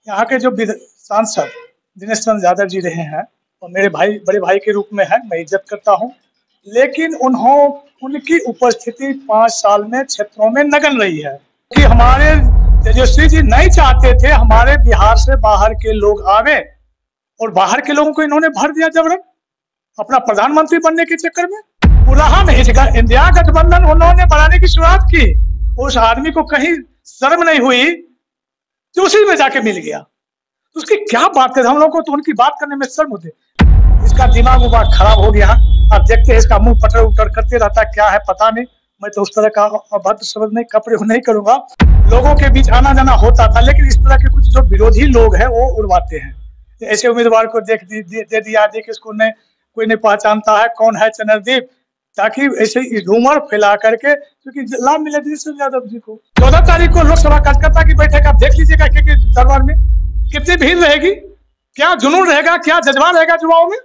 यहाँ के जो सांसद दिनेश चंद्र यादव जी रहे हैं और मेरे भाई, बड़े भाई के रूप में है, मैं इज्जत करता हूँ। लेकिन उनकी उपस्थिति 5 साल में क्षेत्रों में नगण्य रही है कि हमारे तेजस्वी जी नहीं चाहते थे हमारे बिहार से बाहर के लोग आवे, और बाहर के लोगों को इन्होंने भर दिया जबरन अपना प्रधानमंत्री बनने के चक्कर में। रहा नहीं, इंडिया गठबंधन उन्होंने बनाने की शुरुआत की, उस आदमी को कहीं शर्म नहीं हुई जो उसी में जाके मिल गया। तो उसकी क्या बात करते, हम लोग को तो उनकी बात करने में शर्म होती। इसका दिमाग उमाग खराब हो गया। आप देखते हैं इसका मुंह पटर उटर करते रहता है, क्या है पता नहीं। मैं तो उस तरह का अभद्र शब्द नहीं कपड़े नहीं करूंगा। लोगों के बीच आना जाना होता था, लेकिन इस तरह के कुछ जो विरोधी लोग हैं वो उड़वाते हैं। ऐसे उम्मीदवार को दे दिया, देख इसको कोई नहीं पहचानता है कौन है चंद्रदीप, ताकि ऐसे रूमर फैला करके, क्योंकि लाभ मिले दिनेश चंद्र यादव जी को। 14 तारीख को लोकसभा कार्यकर्ता की बैठक आप देख लीजिएगा के दरबार में कितनी भीड़ रहेगी, क्या जुनून रहेगा, क्या जज्बा रहेगा युवाओं में।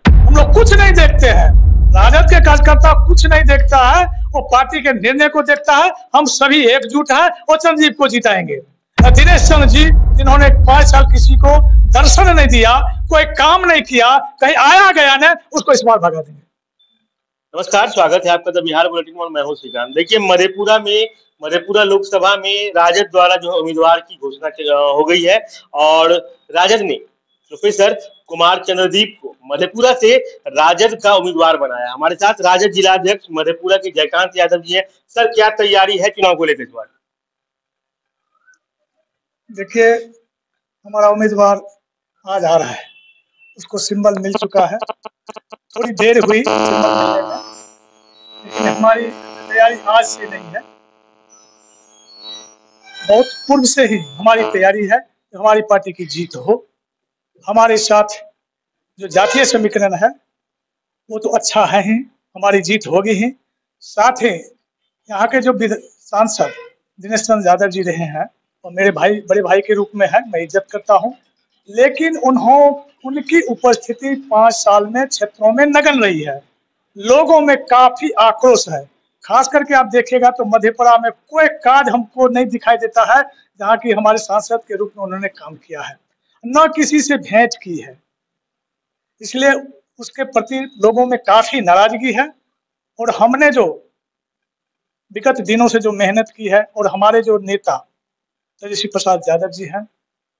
हम लोग कुछ नहीं देखते हैं, राजद के कार्यकर्ता कुछ नहीं देखता है, वो पार्टी के निर्णय को देखता है। हम सभी एकजुट है और चंद्रदीप को जिताएंगे। दिनेश चंद्र जी जिन्होंने 5 साल किसी को दर्शन नहीं दिया, कोई काम नहीं किया, कहीं आया गया न, उसको इस बार भगा देंगे। नमस्कार, स्वागत है आपका द बिहार बुलेटिन और मैं हूं श्रीकांत। देखिए, मधेपुरा लोकसभा में राजद द्वारा जो उम्मीदवार की घोषणा हो गई है और राजद ने प्रोफेसर कुमार चंद्रदीप को मधेपुरा से राजद का उम्मीदवार बनाया। हमारे साथ राजद जिलाध्यक्ष मधेपुरा के जयकांत यादव जी हैं। सर, क्या तैयारी है चुनाव को लेकर इस बार? देखिए, हमारा उम्मीदवार आज आ रहा है, उसको सिंबल मिल चुका है। थोड़ी देर हुई सिंबल मिलने में, लेकिन हमारी तैयारी आज से नहीं है, बहुत पूर्व से ही हमारी तैयारी है कि हमारी पार्टी की जीत हो। हमारे साथ जो जातीय समीकरण है वो तो अच्छा है ही, हमारी जीत होगी ही। साथ ही यहाँ के जो सांसद दिनेश चंद्र यादव जी रहे हैं और मेरे भाई, बड़े भाई के रूप में है, मैं इज्जत करता हूँ। लेकिन उनकी उपस्थिति 5 साल में क्षेत्रों में नगण्य रही है। लोगों में काफी आक्रोश है। खास करके आप देखिएगा तो मधेपुरा में कोई कार्य हमको नहीं दिखाई देता है जहाँ की हमारे सांसद के रूप में उन्होंने काम किया है, न किसी से भेंट की है। इसलिए उसके प्रति लोगों में काफी नाराजगी है। और हमने जो विगत दिनों से जो मेहनत की है, और हमारे जो नेता तेजस्वी प्रसाद यादव जी हैं,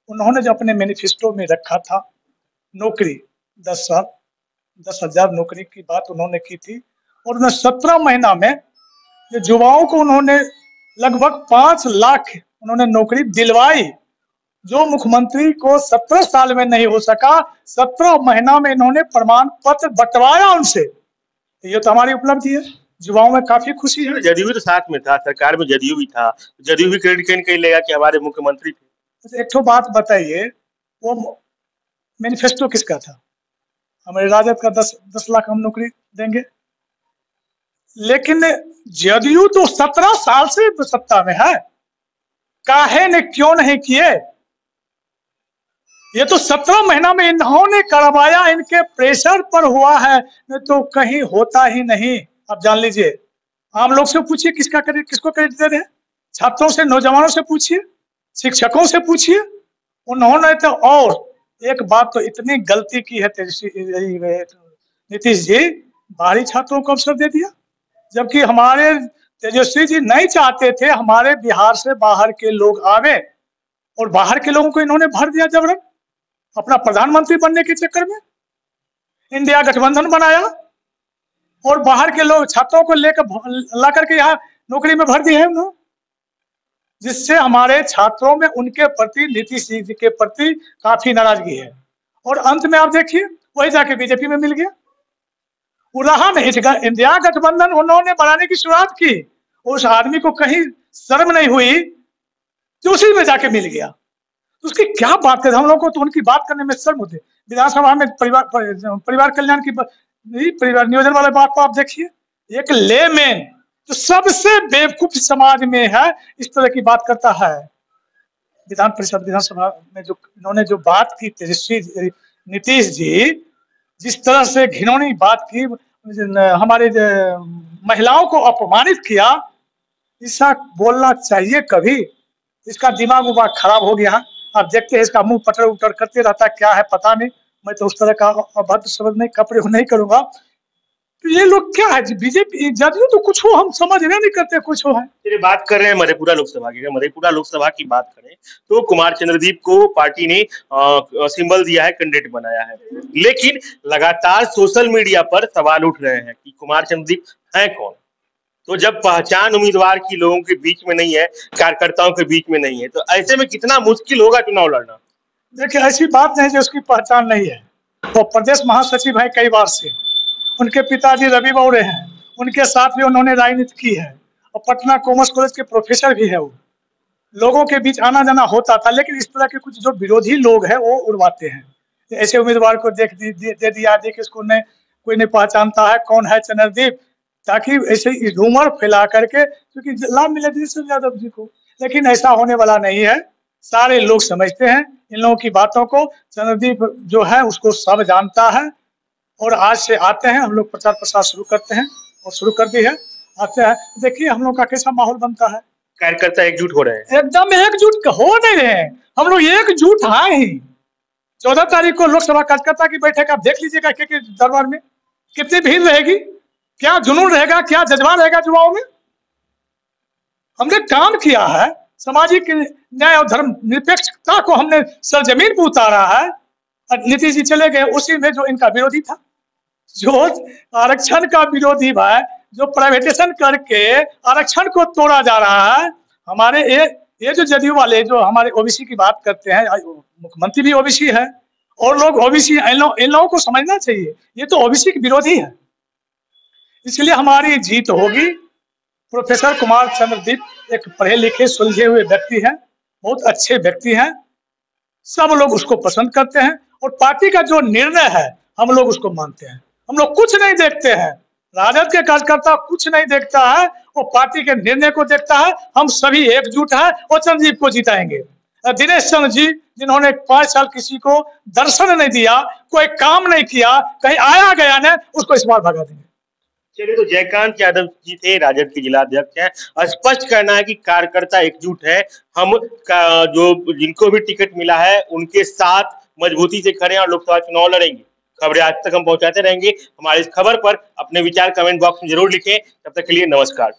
उन्होंने जो अपने मैनिफेस्टो में रखा था नौकरी 10 साल 10,000 नौकरी की बात उन्होंने की थी, और उन्हें 17 महीना में युवाओं को उन्होंने लगभग 5 लाख उन्होंने नौकरी दिलवाई, जो मुख्यमंत्री को 17 साल में नहीं हो सका। 17 महीना में इन्होंने प्रमाण पत्र बंटवाया उनसे। ये तो हमारी उपलब्धि है, युवाओं में काफी खुशी है। जदयू तो साथ में था, सरकार में जदयू भी था, जदयू भी क्रेडिट कहीं लेगा कि हमारे मुख्यमंत्री थे। एक तो बात बताइए, वो मैनिफेस्टो किसका था? हमारे राजद का 10 लाख हम नौकरी देंगे। लेकिन जदयू तो 17 साल से सत्ता में है, काहे ने क्यों नहीं किए? ये तो 17 महीना में इन्होंने करवाया, इनके प्रेशर पर हुआ है, तो कहीं होता ही नहीं। आप जान लीजिए, आम लोग से पूछिए किसको क्रेडिट दे रहे हैं, छात्रों से, नौजवानों से पूछिए, शिक्षकों से पूछिए। उन्होंने तो, और एक बात तो इतनी गलती की है नीतीश जी, बाहरी छात्रों को अवसर दे दिया, जबकि हमारे तेजस्वी जी नहीं चाहते थे हमारे बिहार से बाहर के लोग आवे, और बाहर के लोगों को इन्होंने भर दिया जबरन अपना प्रधानमंत्री बनने के चक्कर में। इंडिया गठबंधन बनाया और बाहर के लोग छात्रों को लेकर ला करके यहाँ नौकरी में भर दिए हैं उन्होंने, जिससे हमारे छात्रों में उनके प्रति, नीतीश जी के प्रति काफी नाराजगी है। और अंत में आप देखिए, वही जाके बीजेपी में मिल गया। वो रहा नहीं, इंडिया गठबंधन उन्होंने बनाने की शुरुआत की, उस आदमी को कहीं शर्म नहीं हुई जो उसी में जाके मिल गया। तो उसकी क्या बात करते, हम लोग को तो उनकी बात करने में शर्म होती है। विधानसभा में परिवार कल्याण की परिवार नियोजन वाले बात को आप देखिए, एक लेमैन जो सबसे बेवकूफ समाज में है इस तरह की बात करता है। विधानसभा में जो इन्होंने जो बात की, तेजस्वी नीतीश जी जिस तरह से घिनौनी बात की, हमारे महिलाओं को अपमानित किया, ऐसा बोलना चाहिए कभी? इसका दिमाग उमाग खराब हो गया। आप देखते हैं इसका मुंह पटर उटर करते रहता है, क्या है पता नहीं। मैं तो उस तरह का अभद्र शब्द नहीं का प्रयोग नहीं करूंगा। तो ये लोग क्या है, बीजेपी जदयू तो कुछ हो, हम समझने नहीं करते कुछ हो है। चलिए बात कर रहे हैं मधेपुरा लोकसभा की। अगर मधेपुरा लोकसभा की बात करें तो कुमार चंद्रदीप को पार्टी ने सिंबल दिया है, कैंडिडेट बनाया है, लेकिन लगातार सोशल मीडिया पर सवाल उठ रहे हैं कि कुमार चंद्रदीप हैं कौन। तो जब पहचान उम्मीदवार की लोगों के बीच में नहीं है, कार्यकर्ताओं के बीच में नहीं है, तो ऐसे में कितना मुश्किल होगा चुनाव लड़ना। देखिए ऐसी बात नहीं जो उसकी पहचान नहीं है। वो प्रदेश महासचिव है कई बार से, उनके पिताजी रवि बौरे हैं, उनके साथ भी उन्होंने राजनीति की है, और पटना कॉमर्स कॉलेज के प्रोफेसर भी है। वो लोगों के बीच आना जाना होता था, लेकिन इस तरह के कुछ जो विरोधी लोग हैं वो उड़वाते हैं। ऐसे उम्मीदवार को दे दिया, देख इसको नहीं, कोई नहीं पहचानता है कौन है चंद्रदीप, ताकि ऐसे रूमर फैला करके क्योंकि लाभ मिले दिनेश यादव जी को। लेकिन ऐसा होने वाला नहीं है, सारे लोग समझते हैं इन लोगों की बातों को। चंद्रदीप जो है उसको सब जानता है, और आज से आते हैं हम लोग प्रचार प्रसार शुरू करते हैं, और शुरू कर दी है। आते हैं, देखिए हम लोग का कैसा माहौल बनता है। कार्यकर्ता एकजुट हो रहे हैं, एकदम एकजुट हो नहीं रहे हैं हम लोग, एकजुट है ही। 14 तारीख को लोकसभा कार्यकर्ता की बैठक आप देख लीजिएगा के दरबार में कितनी भीड़ रहेगी, क्या जुनून रहेगा, क्या जज्बा रहेगा युवाओं में। हमने काम किया है, सामाजिक न्याय और धर्म निरपेक्षता को हमने सरजमीन पर उतारा है। नीतीश जी चले गए, उसी में जो इनका विरोधी था, जो आरक्षण का विरोधी है, जो प्राइवेटाइजेशन करके आरक्षण को तोड़ा जा रहा है। हमारे ये जो जदयू वाले जो हमारे ओबीसी की बात करते हैं, मुख्यमंत्री भी ओबीसी है, और लोग ओबीसी, इन लोगों को समझना चाहिए ये तो ओबीसी के विरोधी है। इसलिए हमारी जीत होगी। प्रोफेसर कुमार चंद्रदीप एक पढ़े लिखे सुलझे हुए व्यक्ति हैं, बहुत अच्छे व्यक्ति हैं, सब लोग उसको पसंद करते हैं, और पार्टी का जो निर्णय है हम लोग उसको मानते हैं। हम लोग कुछ नहीं देखते हैं, राजद के कार्यकर्ता कुछ नहीं देखता है, वो पार्टी के निर्णय को देखता है। हम सभी एकजुट है और चंद्रदीप को जिताएंगे। दिनेश चंद्र जी जिन्होंने 5 साल किसी को दर्शन नहीं दिया, कोई काम नहीं किया, कहीं आया गया नहीं, उसको इस बार भगा देंगे। चलिए, तो जयकांत यादव जी थे, राजद के जिला अध्यक्ष हैं। स्पष्ट करना है कि कार्यकर्ता एकजुट है, हम जो जिनको भी टिकट मिला है उनके साथ मजबूती से खड़े हैं और लोकसभा चुनाव लड़ेंगे। खबरें आज तक हम पहुंचाते रहेंगे। हमारे इस खबर पर अपने विचार कमेंट बॉक्स में जरूर लिखें। तब तक के लिए नमस्कार।